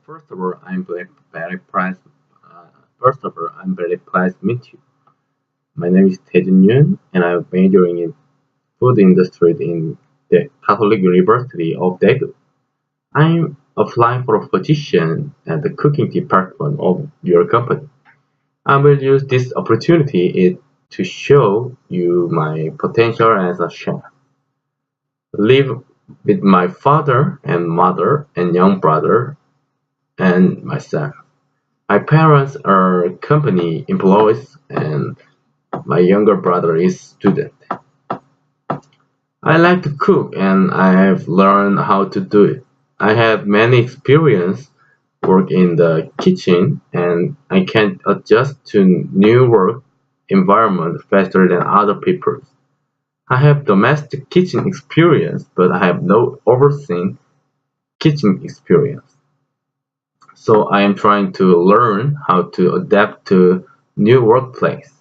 First of all, very pleased. Uh, First of all, I'm very pleased to meet you. My name is Taejun Yoon, and I'm majoring in food industry in the Catholic University of Daegu. I'm applying for a position at the cooking department of your company. I will use this to show you my potential as a chef. Live with my father and mother and young brother and myself. My parents are company employees and my younger brother is student. I like to cook and I have learned how to do it. I have many experience work in the kitchen and I can adjust to new work environment faster than other people. I have domestic kitchen experience, but I have no overseeing kitchen experience. So I am trying to learn how to adapt to new workplace.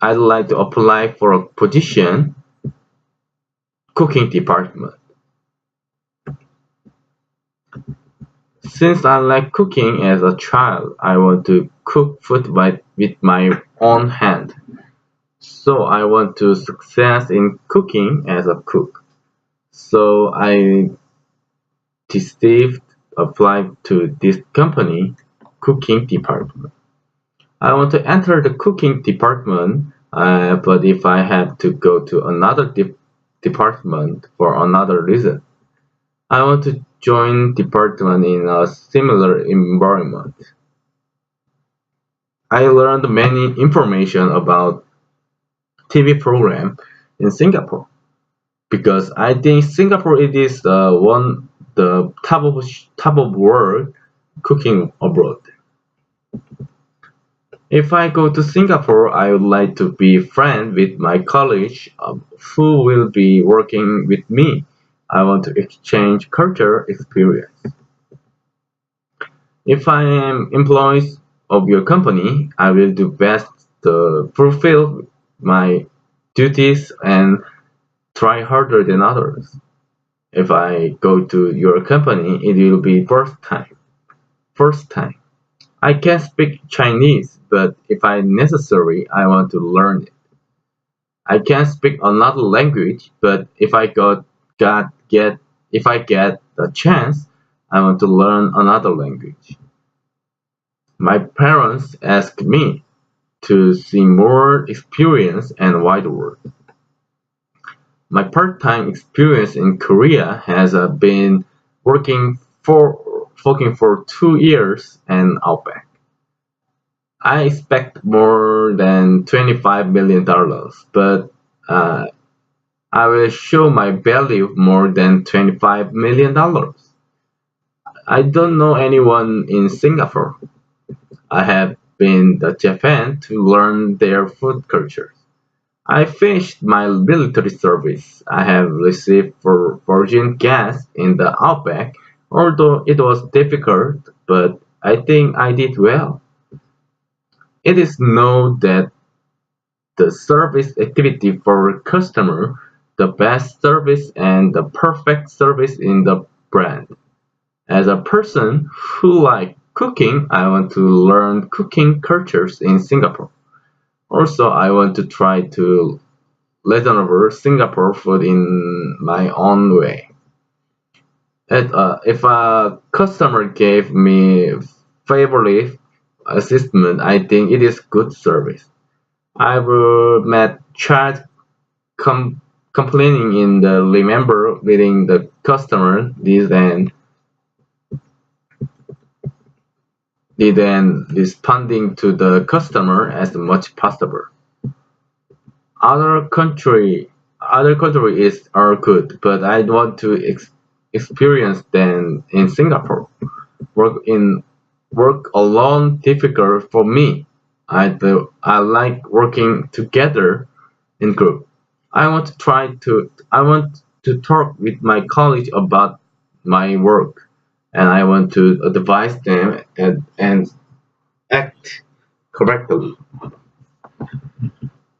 I'd like to apply for a position cooking department. Since I like cooking as a child, I want to cook food with my own hand. So I want to success in cooking as a cook. So I decided apply to this company cooking department. I want to enter the cooking department, but if I have to go to another department for another reason, I want to join department in a similar environment. I learned many information about TV program in Singapore because I think Singapore it is the top of world cooking abroad. If I go to Singapore, I would like to be friend with my college who will be working with me. I want to exchange culture experience. If I am employee of your company, I will do best to fulfill my duties and try harder than others. If I go to your company, it will be first time. First time. I can speak Chinese, but if I necessary, I want to learn it. I can speak another language, but got get if I get the chance, I want to learn another language. My parents asked me to see more experience and wider world. My part-time experience in Korea has been working for 2 years and Outback. I expect more than $25 million, but uh, I will show my value more than $25 million. I don't know anyone in Singapore. I have been to Japan to learn their food culture. I finished my military service. I have received for virgin gas in the Outback, although it was difficult, but I think I did well. It is known that the service activity for customer, the best service and the perfect service in the brand. As a person who like cooking, I want to learn cooking cultures in Singapore. Also, I want to try to learn over Singapore food in my own way. If a customer gave me favorable assessment, I think it is good service. I will met child com- complaining in the remember within the customer then responding to the customer as much possible. Other country other country is are good, but I want to experience them in Singapore. Work in Work alone difficult for me. I like working together in group. I want to talk with my colleagues about my work and I want to advise them and act correctly.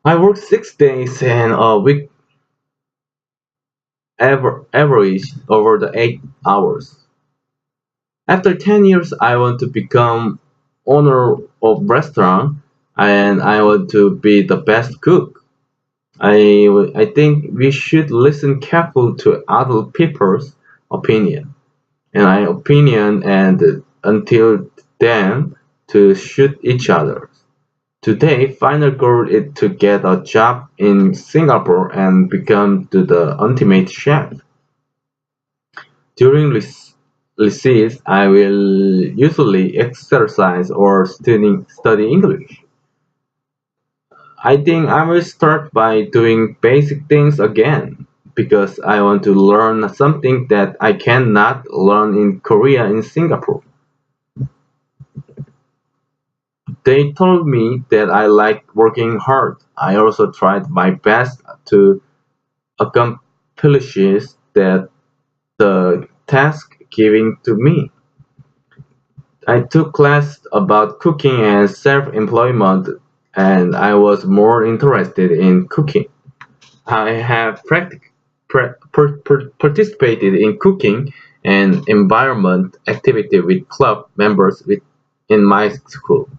I work 6 days and a week average over the 8 hours. After 10 years, I want to become owner of restaurant and I want to be the best cook. I think we should listen carefully to other people's opinion and I opinion and until then to shoot each other. Today, final goal is to get a job in Singapore and become to the ultimate chef. During recess, I will usually exercise or study English. I think I will start by doing basic things again because I want to learn something that I cannot learn in Korea and Singapore. They told me that I like working hard. I also tried my best to accomplish that the task given to me. I took class about cooking and self-employment and I was more interested in cooking. I have participated in cooking and environment activity with club members in my school.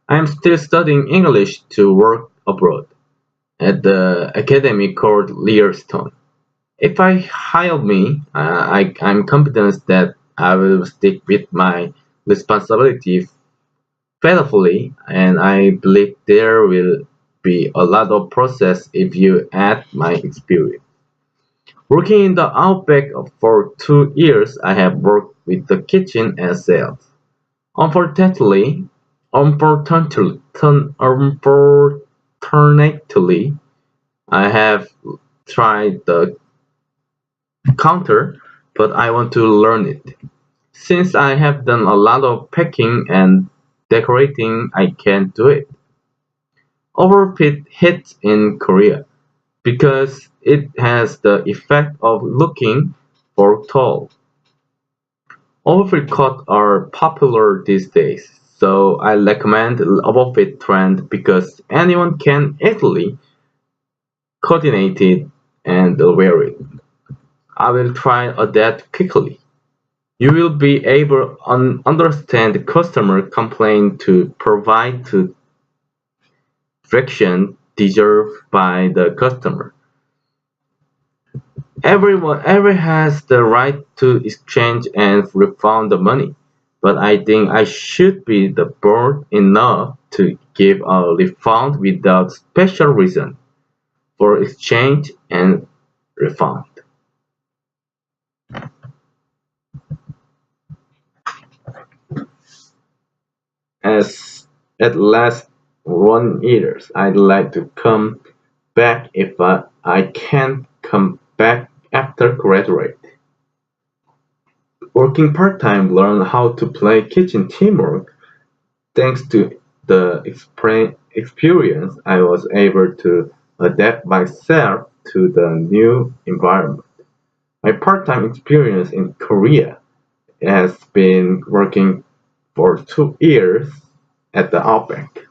I am still studying English to work abroad at the academy called Learstone. If I hire me, I'm confident that I will stick with my responsibility faithfully, and I believe there will be a lot of process if you add my experience. Working in the Outback for 2 years, I have worked with the kitchen and sales. Unfortunately, unfortunately, I have tried the counter, but I want to learn it. Since I have done a lot of packing and decorating, I can do it. Overfit hits in Korea because it has the effect of looking for tall. Overfit coats are popular these days, so I recommend overfit trend because anyone can easily coordinate it and wear it. I will try adapt quickly. You will be able to understand the customer complaint to provide the friction deserved by the customer. Everyone has the right to exchange and refund the money, but I think I should be the bold enough to give a refund without special reason for exchange and refund. As at last 1 years, I'd like to come back if I can't come back after graduate. Working part-time learn how to play kitchen teamwork. Thanks to the experience, I was able to adapt myself to the new environment. My part-time experience in Korea has been working for 2 years at the Outback.